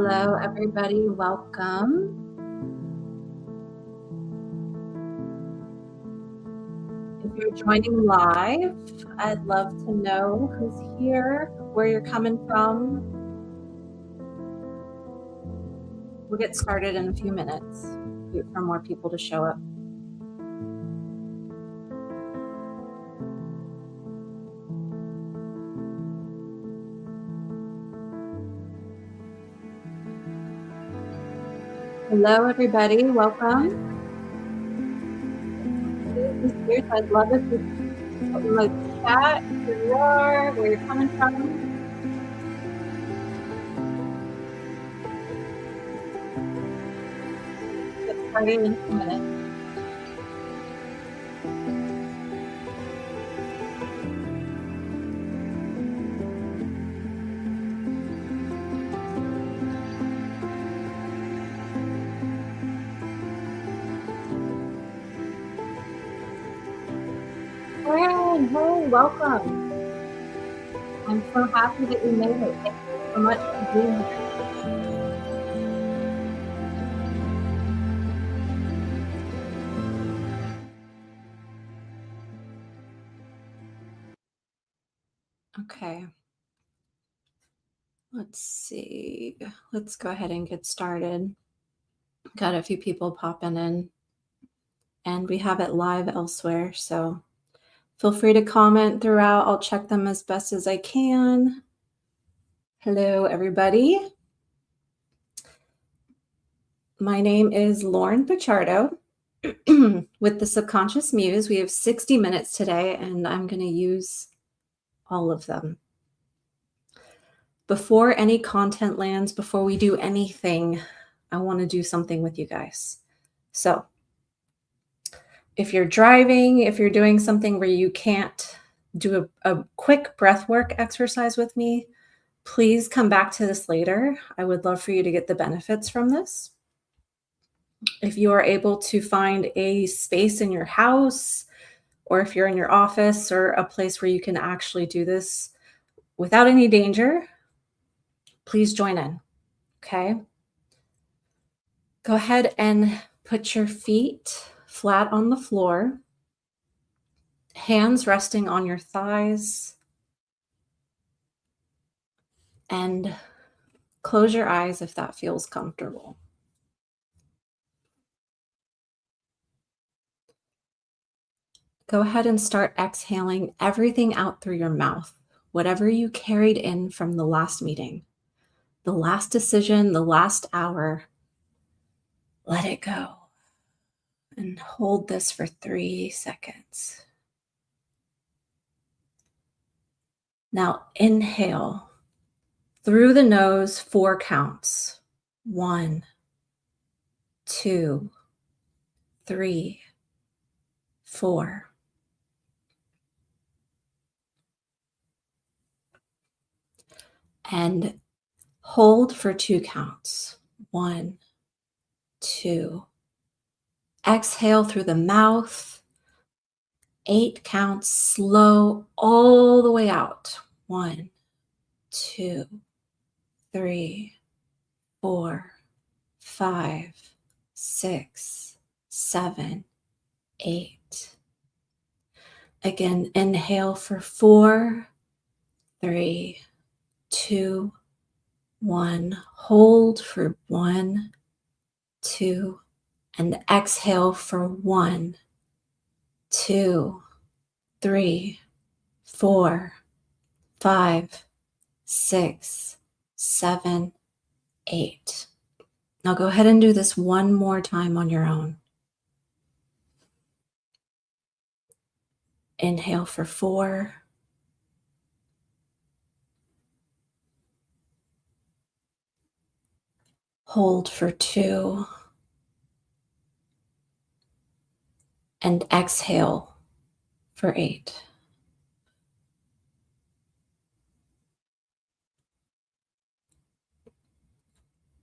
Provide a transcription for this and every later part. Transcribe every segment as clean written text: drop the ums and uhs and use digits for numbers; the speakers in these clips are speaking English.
Hello, everybody. Welcome. If you're joining live, I'd love to know who's here, where you're coming from. We'll get started in a few minutes. Wait for more people to show up. Hello, everybody. Welcome. Who's here? I'd love if you put in the chat who you are, where you're coming from. Get started in a few minutes. Karen, hey, welcome. I'm so happy that you made it. Thank you so much for being here. Okay. Let's see. Let's go ahead and get started. Got a few people popping in, and we have it live elsewhere. So feel free to comment throughout. I'll check them as best as I can. Hello, everybody. My name is Lauren Pichardo with the Subconscious Muse. We have 60 minutes today, and I'm going to use all of them. Before any content lands, before we do anything, I want to do something with you guys. So if you're driving, if you're doing something where you can't do a quick breath work exercise with me, please come back to this later. I would love for you to get the benefits from this. If you are able to find a space in your house, or if you're in your office or a place where you can actually do this without any danger, please join in, okay? Go ahead and put your feet flat on the floor, hands resting on your thighs, and close your eyes if that feels comfortable. Go ahead and start exhaling everything out through your mouth, whatever you carried in from the last meeting, the last decision, the last hour. Let it go. And hold this for 3 seconds. Now inhale through the nose, 4 counts. 1, 2, 3, 4. And hold for 2 counts. 1, 2. Exhale through the mouth. 8 counts, slow all the way out. 1, 2, 3, 4, 5, 6, 7, 8. Again, inhale for 4, 3, 2, 1. Hold for 1, 2, and exhale for 1, 2, 3, 4, 5, 6, 7, 8. Now go ahead and do this one more time on your own. Inhale for 4. Hold for 2. And exhale for 8.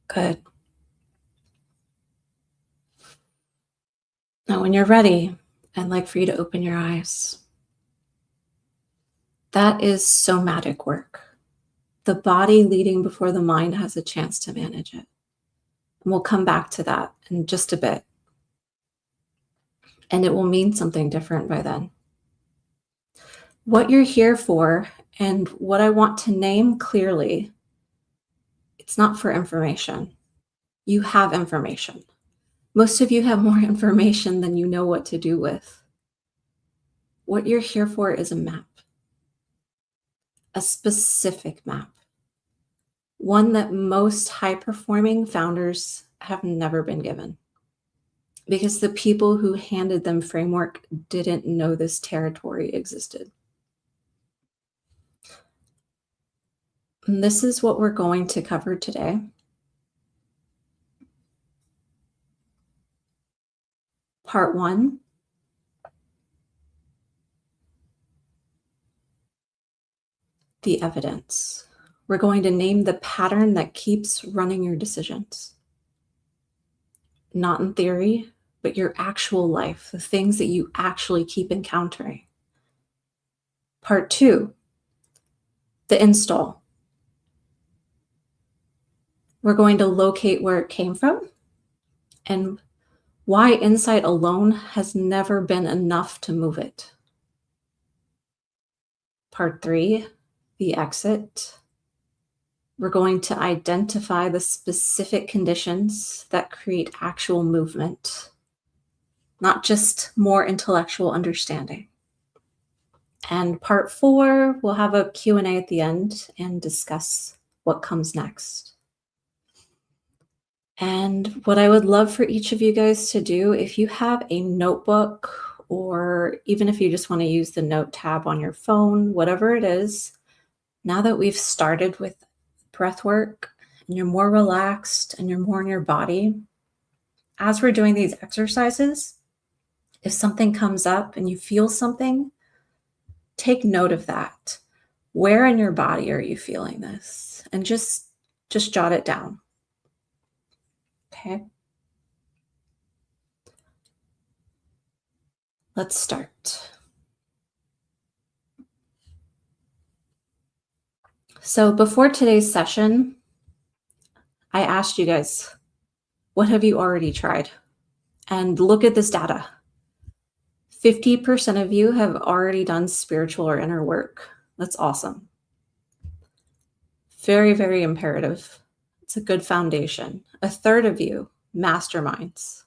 Good. Now, when you're ready, I'd like for you to open your eyes. That is somatic work. the body leading before the mind has a chance to manage it. And we'll come back to that in just a bit. And it will mean something different by then. What you're here for and what I want to name clearly, it's not for information. You have information. Most of you have more information than you know what to do with. What you're here for is a map, a specific map, one that most high-performing founders have never been given, because the people who handed them framework didn't know this territory existed. And this is what we're going to cover today. Part 1. The evidence. We're going to name the pattern that keeps running your decisions. Not in theory, but your actual life, the things that you actually keep encountering. Part 2. The install. We're going to locate where it came from and why insight alone has never been enough to move it. Part 3, the exit. We're going to identify the specific conditions that create actual movement, not just more intellectual understanding. And part 4, we'll have a Q&A at the end and discuss what comes next. And what I would love for each of you guys to do, if you have a notebook, or even if you just want to use the note tab on your phone, whatever it is, now that we've started with breath work and you're more relaxed and you're more in your body, as we're doing these exercises, if something comes up and you feel something, take note of that. Where in your body are you feeling this? And just jot it down. Okay. Let's start. So before today's session, I asked you guys, what have you already tried? And look at this data. 50% of you have already done spiritual or inner work. That's awesome. Very, very imperative. It's a good foundation. A third of you, masterminds.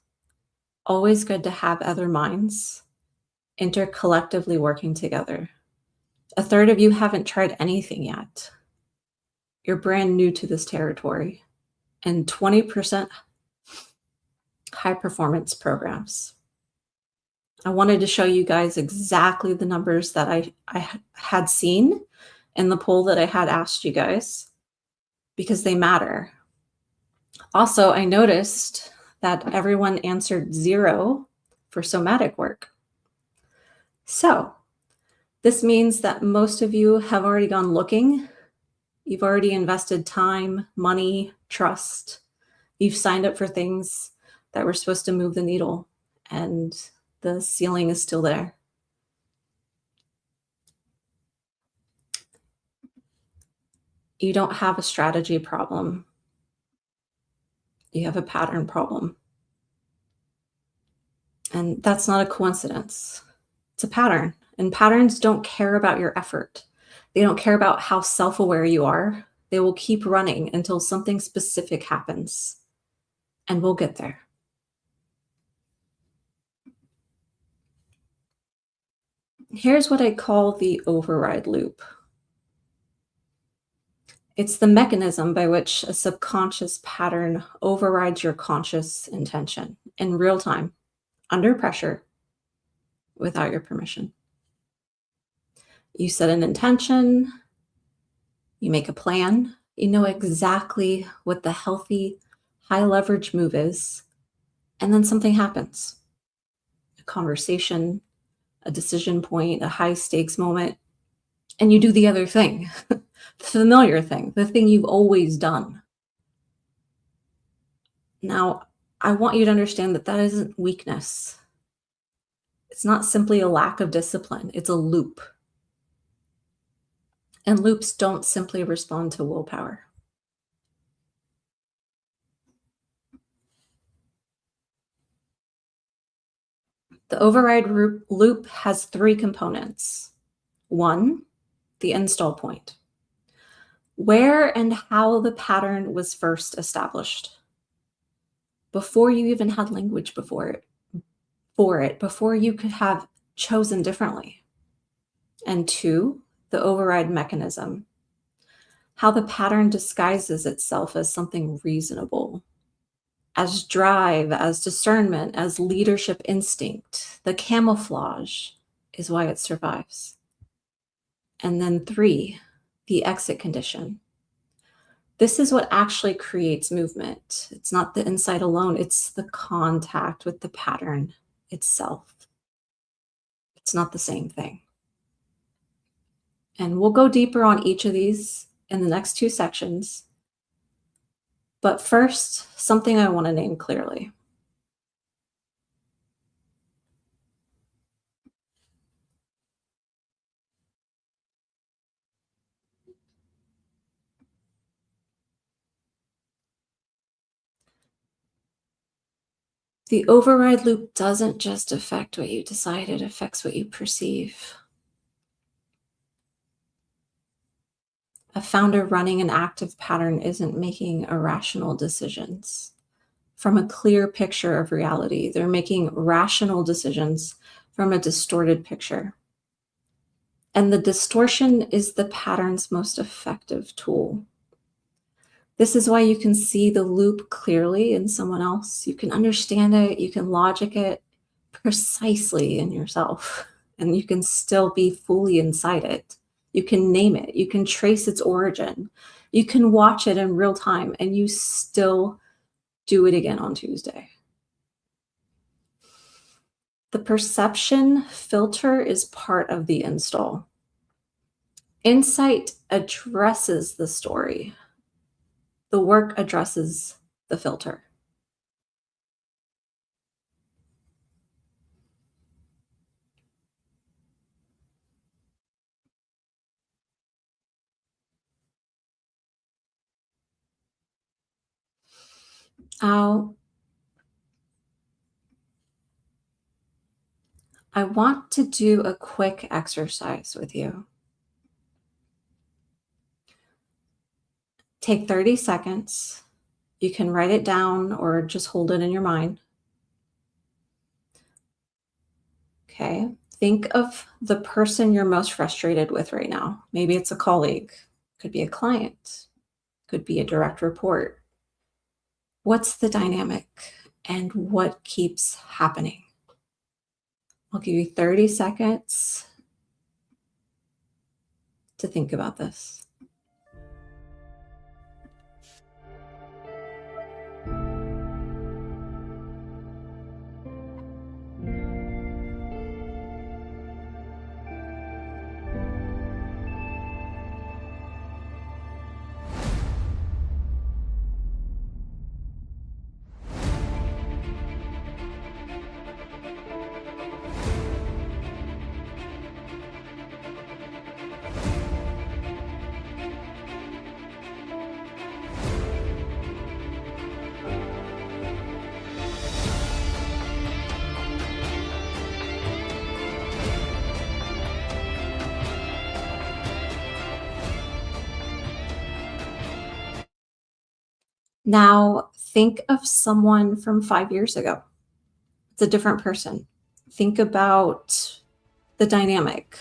Always good to have other minds intercollectively working together. A third of you haven't tried anything yet. You're brand new to this territory. And 20% high performance programs. I wanted to show you guys exactly the numbers that I had seen in the poll that I had asked you guys, because they matter. Also, I noticed that everyone answered 0 for somatic work. So this means that most of you have already gone looking. You've already invested time, money, trust. You've signed up for things that were supposed to move the needle, and the ceiling is still there. You don't have a strategy problem. You have a pattern problem. And that's not a coincidence. It's a pattern. And patterns don't care about your effort. They don't care about how self-aware you are. They will keep running until something specific happens. And we'll get there. Here's what I call the override loop. It's the mechanism by which a subconscious pattern overrides your conscious intention in real time, under pressure, without your permission. You set an intention, you make a plan, you know exactly what the healthy, high leverage move is, and then something happens. A conversation, a decision point, a high stakes moment, and you do the other thing, the familiar thing, the thing you've always done. Now, I want you to understand that that isn't weakness. It's not simply a lack of discipline. It's a loop. And loops don't simply respond to willpower. The override loop has three components. One, the install point. Where and how the pattern was first established. Before you even had language before you could have chosen differently. And two, the override mechanism. How the pattern disguises itself as something reasonable, as drive, as discernment, as leadership instinct. The camouflage is why it survives. And then three, the exit condition. This is what actually creates movement. It's not the insight alone, it's the contact with the pattern itself. It's not the same thing. And we'll go deeper on each of these in the next two sections. But first, something I want to name clearly. The override loop doesn't just affect what you decide, it affects what you perceive. A founder running an active pattern isn't making irrational decisions from a clear picture of reality. They're making rational decisions from a distorted picture. And the distortion is the pattern's most effective tool. This is why you can see the loop clearly in someone else. You can understand it, you can logic it precisely in yourself, and you can still be fully inside it. You can name it, you can trace its origin, you can watch it in real time, and you still do it again on Tuesday. The perception filter is part of the install. Insight addresses the story. The work addresses the filter. I want to do a quick exercise with you. Take 30 seconds. You can write it down or just hold it in your mind. Okay. Think of the person you're most frustrated with right now. Maybe it's a colleague, could be a client, could be a direct report. What's the dynamic and what keeps happening? I'll give you 30 seconds to think about this. Now think of someone from 5 years ago. It's a different person. Think about the dynamic.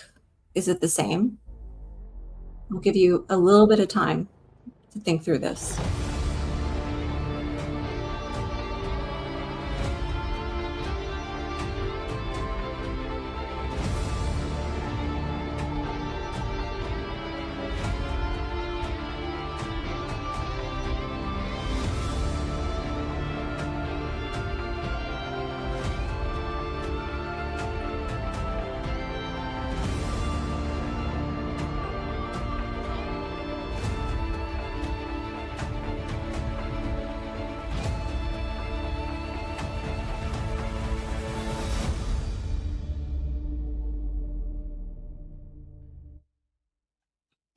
Is it the same? I'll give you a little bit of time to think through this.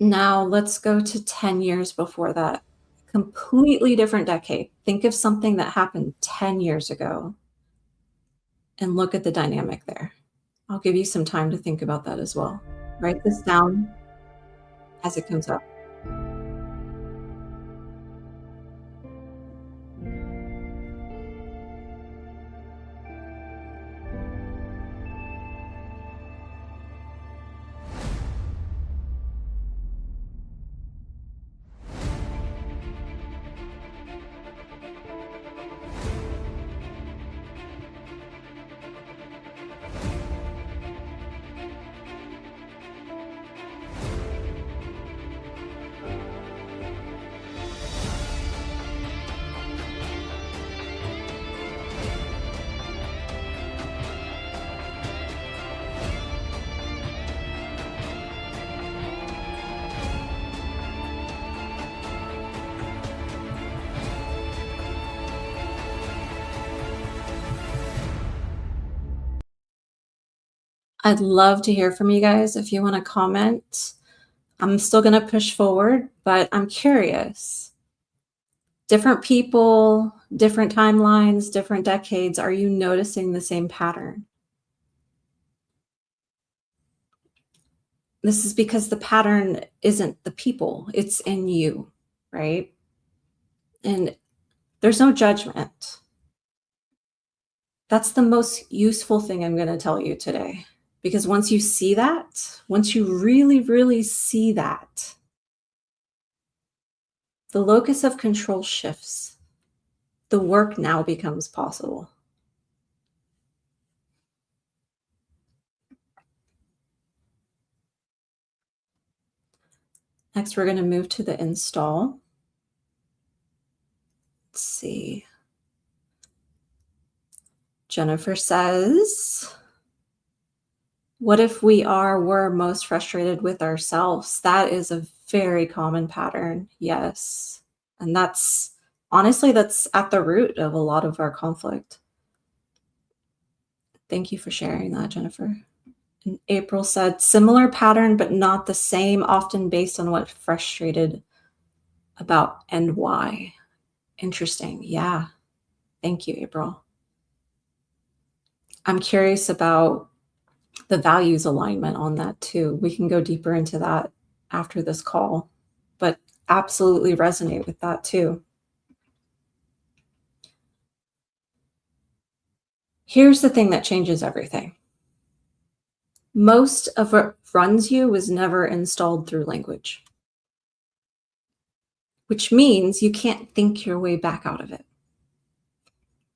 Now let's go to 10 years before that. Completely different decade. Think of something that happened 10 years ago and look at the dynamic there. I'll give you some time to think about that as well. Write this down as it comes up. I'd love to hear from you guys if you want to comment. I'm still going to push forward, but I'm curious. Different people, different timelines, different decades. Are you noticing the same pattern? This is because the pattern isn't the people, it's in you, right? And there's no judgment. That's the most useful thing I'm going to tell you today. Because once you see that, once you really, really see that, the locus of control shifts. The work now becomes possible. Next, we're going to move to the install. Let's see. Jennifer says, what if we're most frustrated with ourselves? That is a very common pattern. Yes. And that's honestly, that's at the root of a lot of our conflict. Thank you for sharing that, Jennifer. And April said, similar pattern, but not the same, often based on what frustrated about and why. Interesting. Yeah. Thank you, April. I'm curious about the values alignment on that too. We can go deeper into that after this call, but absolutely resonate with that too. Here's the thing that changes everything. Most of what runs you was never installed through language, which means you can't think your way back out of it.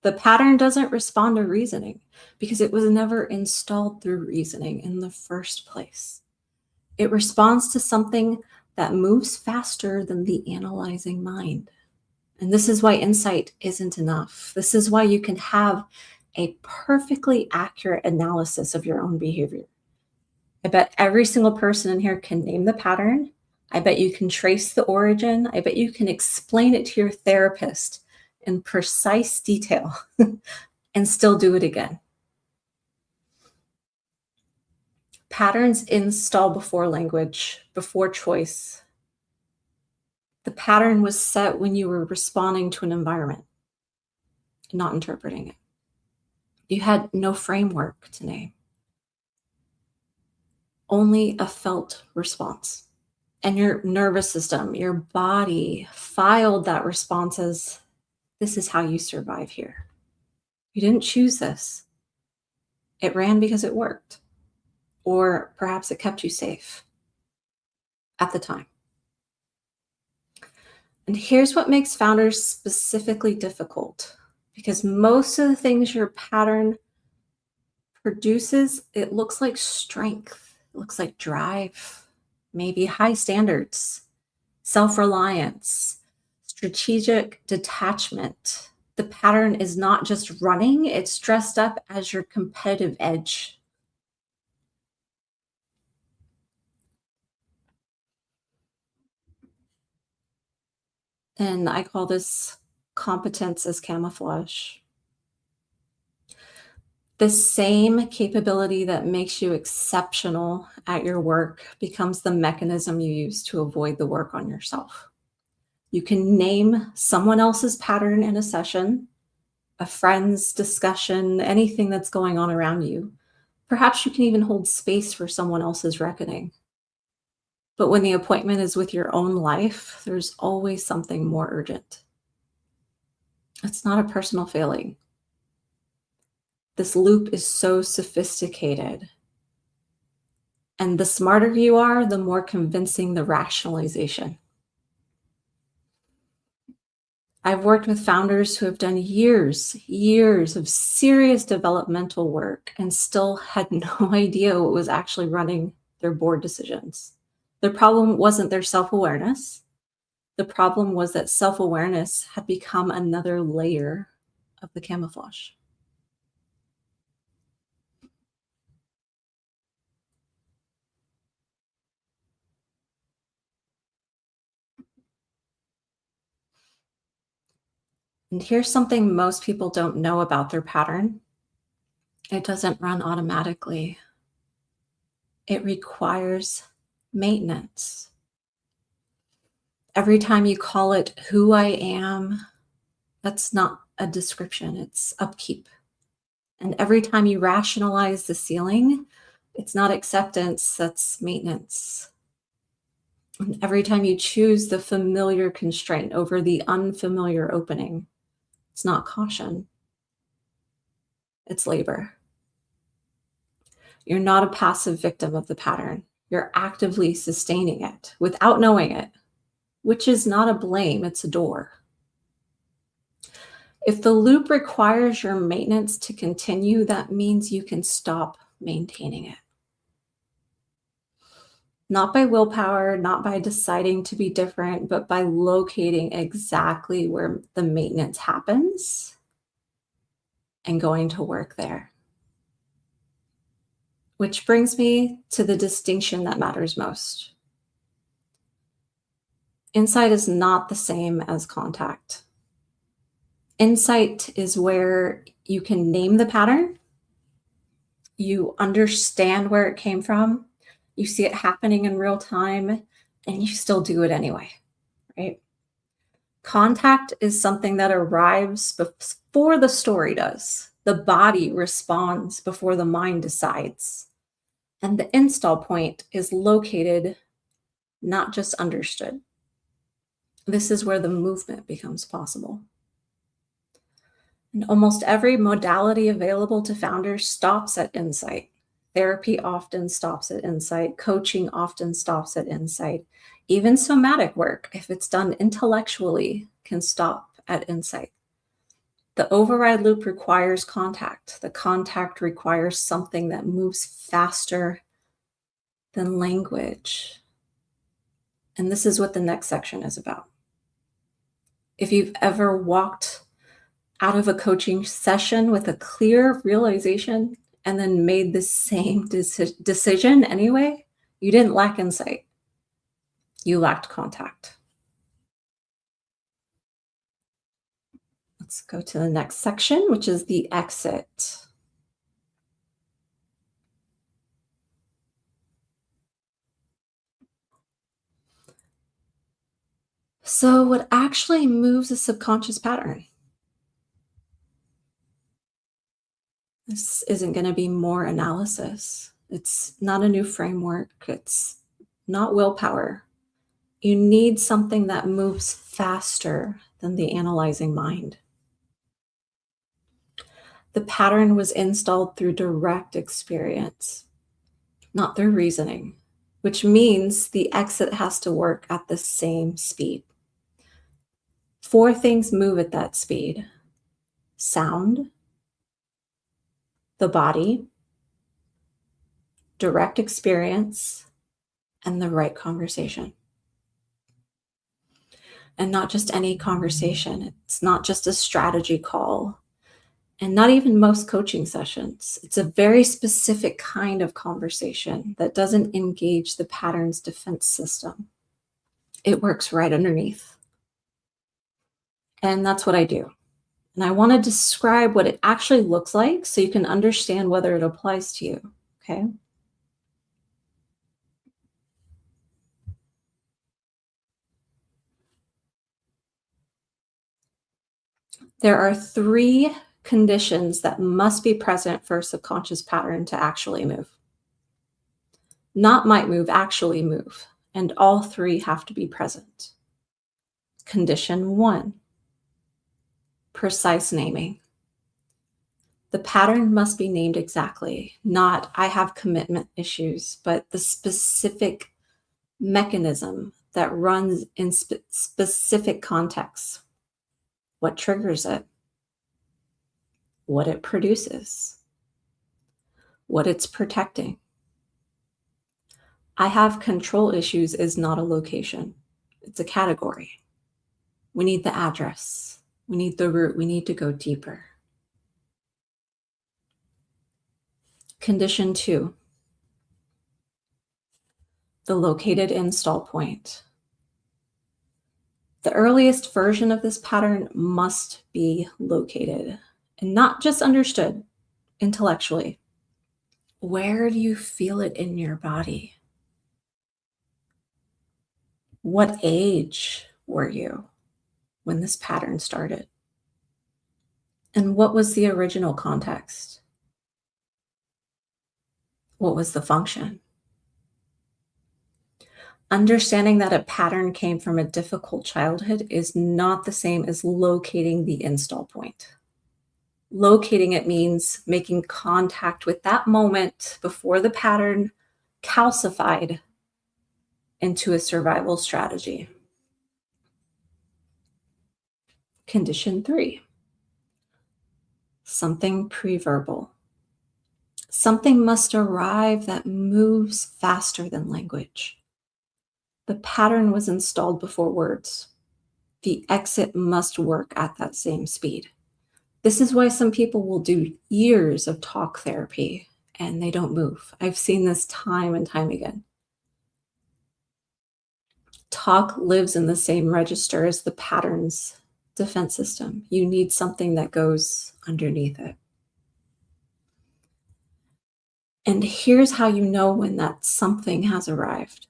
The pattern doesn't respond to reasoning because it was never installed through reasoning in the first place. It responds to something that moves faster than the analyzing mind. And this is why insight isn't enough. This is why you can have a perfectly accurate analysis of your own behavior. I bet every single person in here can name the pattern. I bet you can trace the origin. I bet you can explain it to your therapist in precise detail and still do it again. Patterns install before language, before choice. The pattern was set when you were responding to an environment, not interpreting it. You had no framework to name, only a felt response. And your nervous system, your body filed that response as, this is how you survive here. You didn't choose this. It ran because it worked. Or perhaps it kept you safe at the time. And here's what makes founders specifically difficult, because most of the things your pattern produces, it looks like strength, it looks like drive, maybe high standards, self-reliance, strategic detachment. The pattern is not just running, it's dressed up as your competitive edge. And I call this competence as camouflage. The same capability that makes you exceptional at your work becomes the mechanism you use to avoid the work on yourself. You can name someone else's pattern in a session, a friend's discussion, anything that's going on around you. Perhaps you can even hold space for someone else's reckoning. But when the appointment is with your own life, there's always something more urgent. It's not a personal failing. This loop is so sophisticated. And the smarter you are, the more convincing the rationalization. I've worked with founders who have done years of serious developmental work and still had no idea what was actually running their board decisions. The problem wasn't their self-awareness. The problem was that self-awareness had become another layer of the camouflage. And here's something most people don't know about their pattern. It doesn't run automatically. It requires maintenance. Every time you call it who I am, that's not a description, it's upkeep. And every time you rationalize the ceiling, it's not acceptance, that's maintenance. And every time you choose the familiar constraint over the unfamiliar opening, it's not caution, it's labor. You're not a passive victim of the pattern. You're actively sustaining it without knowing it, which is not a blame, it's a door. If the loop requires your maintenance to continue, that means you can stop maintaining it. Not by willpower, not by deciding to be different, but by locating exactly where the maintenance happens and going to work there. Which brings me to the distinction that matters most. Insight is not the same as contact. Insight is where you can name the pattern, you understand where it came from, you see it happening in real time, and you still do it anyway, right? Contact is something that arrives before the story does. The body responds before the mind decides. And the install point is located, not just understood. This is where the movement becomes possible. And almost every modality available to founders stops at insight. Therapy often stops at insight. Coaching often stops at insight. Even somatic work, if it's done intellectually, can stop at insight. The override loop requires contact. The contact requires something that moves faster than language. And this is what the next section is about. If you've ever walked out of a coaching session with a clear realization and then made the same decision anyway, you didn't lack insight. You lacked contact. Let's go to the next section, which is the exit. So what actually moves a subconscious pattern? This isn't going to be more analysis. It's not a new framework. It's not willpower. You need something that moves faster than the analyzing mind. The pattern was installed through direct experience, not through reasoning, which means the exit has to work at the same speed. 4 things move at that speed: sound, the body, direct experience, and the right conversation. And not just any conversation. It's not just a strategy call, and not even most coaching sessions. It's a very specific kind of conversation that doesn't engage the pattern's defense system. It works right underneath. And that's what I do. And I want to describe what it actually looks like so you can understand whether it applies to you. Okay. There are 3 conditions that must be present for a subconscious pattern to actually move. Not might move, actually move. And all 3 have to be present. Condition 1, precise naming. The pattern must be named exactly, not I have commitment issues, but the specific mechanism that runs in specific contexts. What triggers it? What it produces? What it's protecting? I have control issues is not a location. It's a category. We need the address. We need the root. We need to go deeper. Condition 2, the located install point. The earliest version of this pattern must be located and not just understood intellectually. Where do you feel it in your body? What age were you when this pattern started? And what was the original context? What was the function? Understanding that a pattern came from a difficult childhood is not the same as locating the install point. Locating it means making contact with that moment before the pattern calcified into a survival strategy. Condition 3, something preverbal. Something must arrive that moves faster than language. The pattern was installed before words. The exit must work at that same speed. This is why some people will do years of talk therapy and they don't move. I've seen this time and time again. Talk lives in the same register as the pattern's defense system. You need something that goes underneath it. And here's how you know when that something has arrived.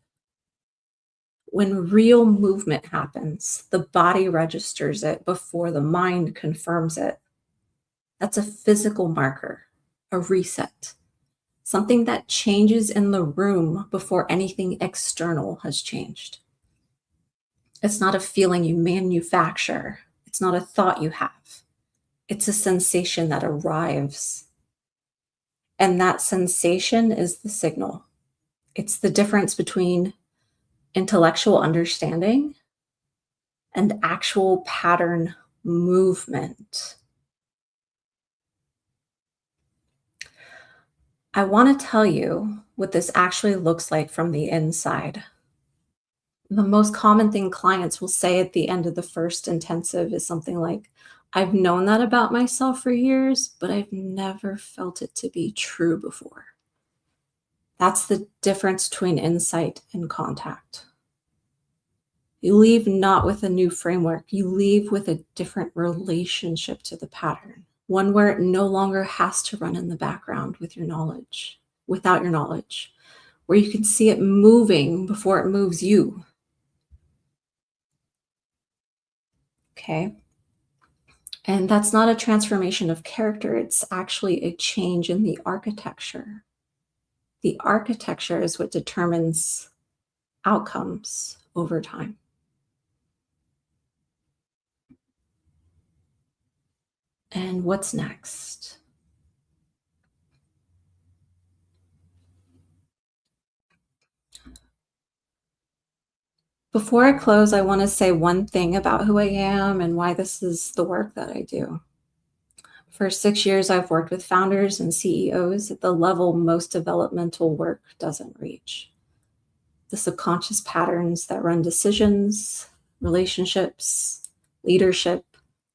When real movement happens, the body registers it before the mind confirms it. That's a physical marker, a reset, something that changes in the room before anything external has changed. It's not a feeling you manufacture. It's not a thought you have. It's a sensation that arrives. And that sensation is the signal. It's the difference between intellectual understanding and actual pattern movement. I want to tell you what this actually looks like from the inside. The most common thing clients will say at the end of the first intensive is something like, I've known that about myself for years, but I've never felt it to be true before. That's the difference between insight and contact. You leave not with a new framework, you leave with a different relationship to the pattern, one where it no longer has to run in the background with your knowledge, without your knowledge, where you can see it moving before it moves you. Okay. And that's not a transformation of character, it's actually a change in the architecture. The architecture is what determines outcomes over time. And what's next? Before I close, I want to say one thing about who I am and why this is the work that I do. For 6 years, I've worked with founders and CEOs at the level most developmental work doesn't reach. The subconscious patterns that run decisions, relationships, leadership,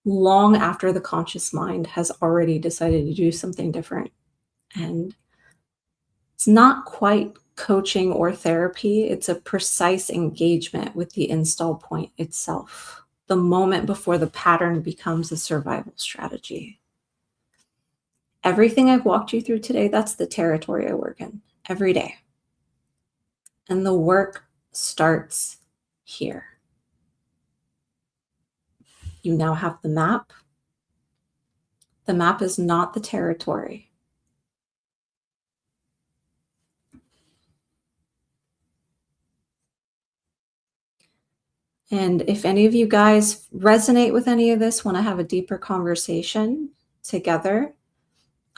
long after the conscious mind has already decided to do something different. And it's not quite coaching or therapy, it's a precise engagement with the install point itself. the moment before the pattern becomes a survival strategy. Everything I've walked you through today, that's the territory I work in every day. And the work starts here. You now have the map. The map is not the territory. And if any of you guys resonate with any of this, want to have a deeper conversation together,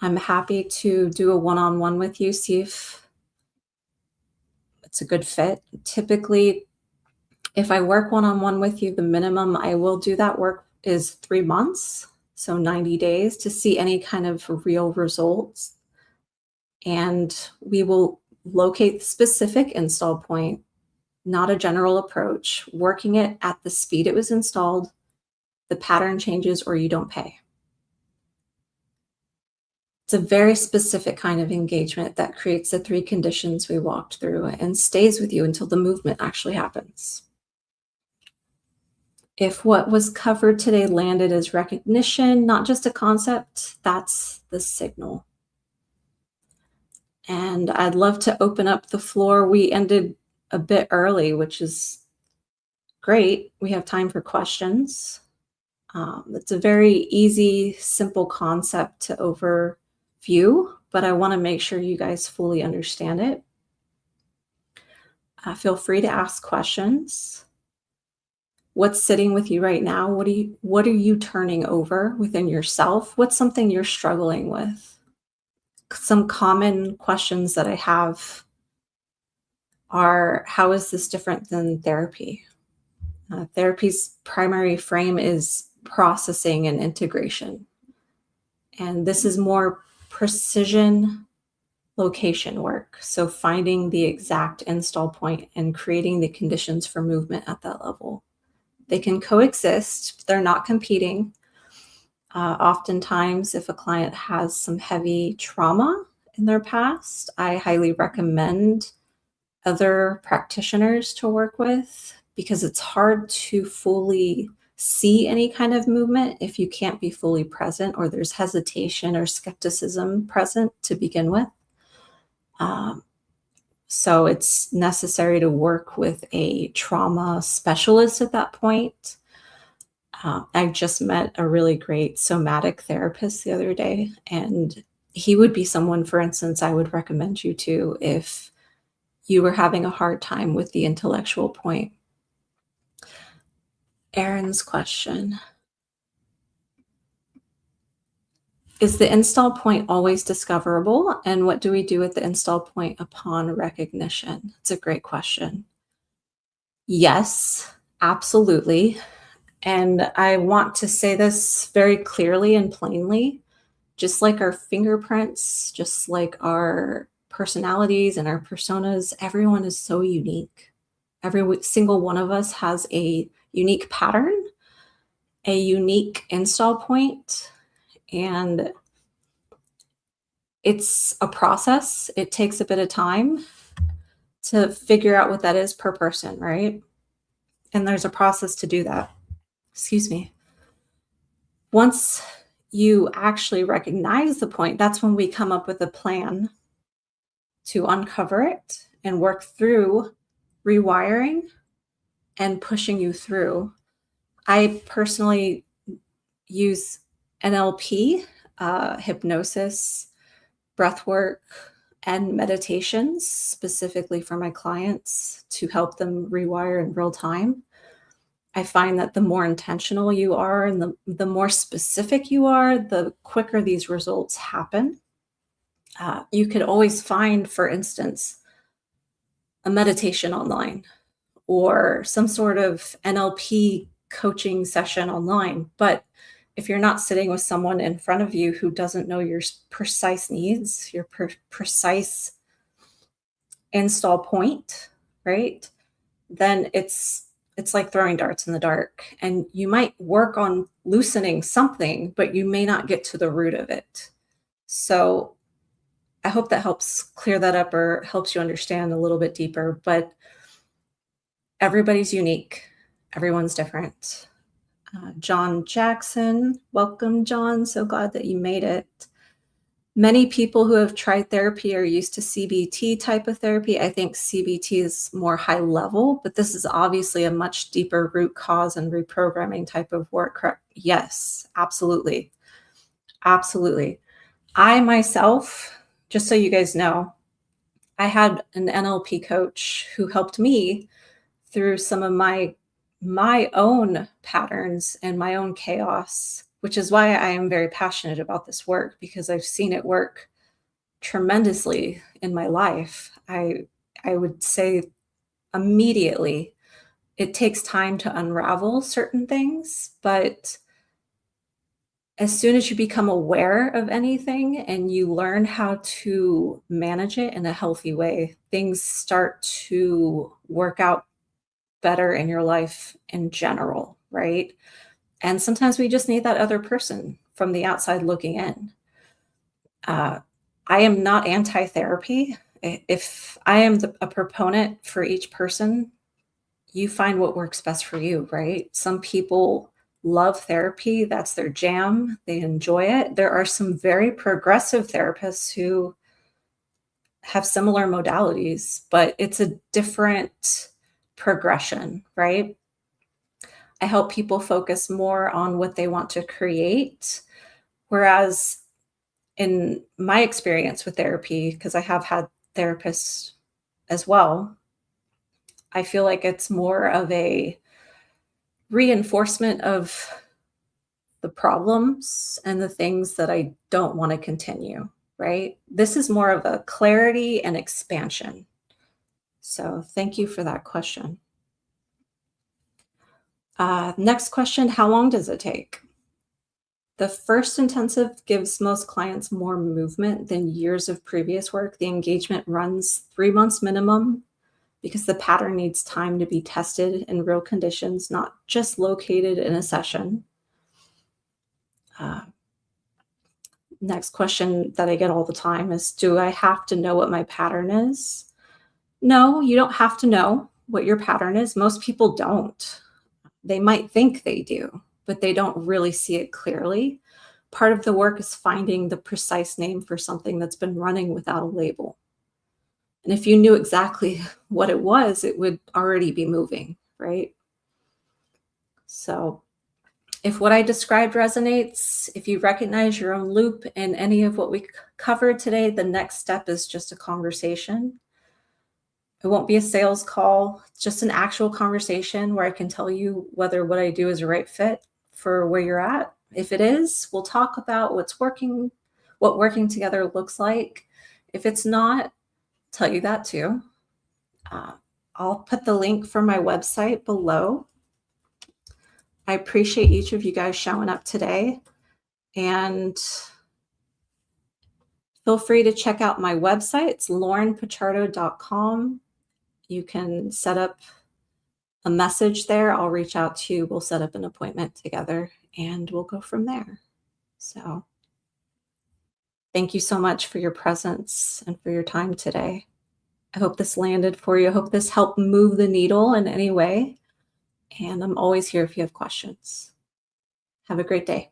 I'm happy to do a one-on-one with you, see if it's a good fit. Typically, if I work one-on-one with you, the minimum I will do that work is 3 months, so 90 days, to see any kind of real results. And we will locate the specific install point, not a general approach, working it at the speed it was installed, the pattern changes, or you don't pay. It's a very specific kind of engagement that creates the 3 conditions we walked through and stays with you until the movement actually happens. If what was covered today landed as recognition, not just a concept, that's the signal. And I'd love to open up the floor. We ended a bit early, which is great. We have time for questions. It's a very easy, simple concept to overview, but I want to make sure you guys fully understand it. Feel free to ask questions. What's sitting with you right now? What are you turning over within yourself? What's something you're struggling with? Some common questions that I have are, how is this different than therapy? Therapy's primary frame is processing and integration. And this is more precision location work. So finding the exact install point and creating the conditions for movement at that level. They can coexist, they're not competing. Oftentimes, if a client has some heavy trauma in their past, I highly recommend other practitioners to work with, because it's hard to fully see any kind of movement if you can't be fully present, or there's hesitation or skepticism present to begin with. So it's necessary to work with a trauma specialist at that point. I just met a really great somatic therapist the other day, and he would be someone, for instance, I would recommend you to if you were having a hard time with the intellectual point. Aaron's question. Is the install point always discoverable? And what do we do with the install point upon recognition? It's a great question. Yes, absolutely. And I want to say this very clearly and plainly. Just like our fingerprints, just like our personalities and our personas, everyone is so unique. Every single one of us has a unique pattern, a unique install point, and it's a process. It takes a bit of time to figure out what that is per person, right? And there's a process to do that. Excuse me. Once you actually recognize the point, that's when we come up with a plan to uncover it and work through rewiring and pushing you through. I personally use NLP, hypnosis, breath work, and meditations specifically for my clients to help them rewire in real time. I find that the more intentional you are and the more specific you are, the quicker these results happen. You could always find, for instance, a meditation online or some sort of NLP coaching session online. But if you're not sitting with someone in front of you who doesn't know your precise needs, your precise install point, right? Then it's like throwing darts in the dark, and you might work on loosening something, but you may not get to the root of it. So I hope that helps clear that up or helps you understand a little bit deeper, but everybody's unique. Everyone's different. John Jackson, welcome, John. So glad that you made it. Many people who have tried therapy are used to CBT type of therapy. I think CBT is more high level, but this is obviously a much deeper root cause and reprogramming type of work, correct? Yes, absolutely. Absolutely. I myself, just so you guys know, I had an NLP coach who helped me through some of my own patterns and my own chaos, which is why I am very passionate about this work, because I've seen it work tremendously in my life. I would say immediately it takes time to unravel certain things, but as soon as you become aware of anything and you learn how to manage it in a healthy way, things start to work out better in your life in general, right? And sometimes we just need that other person from the outside looking in. I am not anti-therapy. If I am a proponent for each person, you find what works best for you, right? Some people love therapy. That's their jam. They enjoy it. There are some very progressive therapists who have similar modalities, but it's a different progression, right? I help people focus more on what they want to create. Whereas in my experience with therapy, because I have had therapists as well, I feel like it's more of a reinforcement of the problems and the things that I don't want to continue, right? This is more of a clarity and expansion. So thank you for that question. Next question, how long does it take? The first intensive gives most clients more movement than years of previous work. The engagement runs 3 months minimum because the pattern needs time to be tested in real conditions, not just located in a session. Next question that I get all the time is, do I have to know what my pattern is? No, you don't have to know what your pattern is. Most people don't. They might think they do, but they don't really see it clearly. Part of the work is finding the precise name for something that's been running without a label. And if you knew exactly what it was, it would already be moving, right? So if what I described resonates, if you recognize your own loop in any of what we covered today, the next step is just a conversation. It won't be a sales call, it's just an actual conversation where I can tell you whether what I do is a right fit for where you're at. If it is, we'll talk about what's working, what working together looks like. If it's not, I'll tell you that too. I'll put the link for my website below. I appreciate each of you guys showing up today, and feel free to check out my website. It's laurenpichardo.com. You can set up a message there. I'll reach out to you. We'll set up an appointment together and we'll go from there. So thank you so much for your presence and for your time today. I hope this landed for you. I hope this helped move the needle in any way. And I'm always here if you have questions. Have a great day.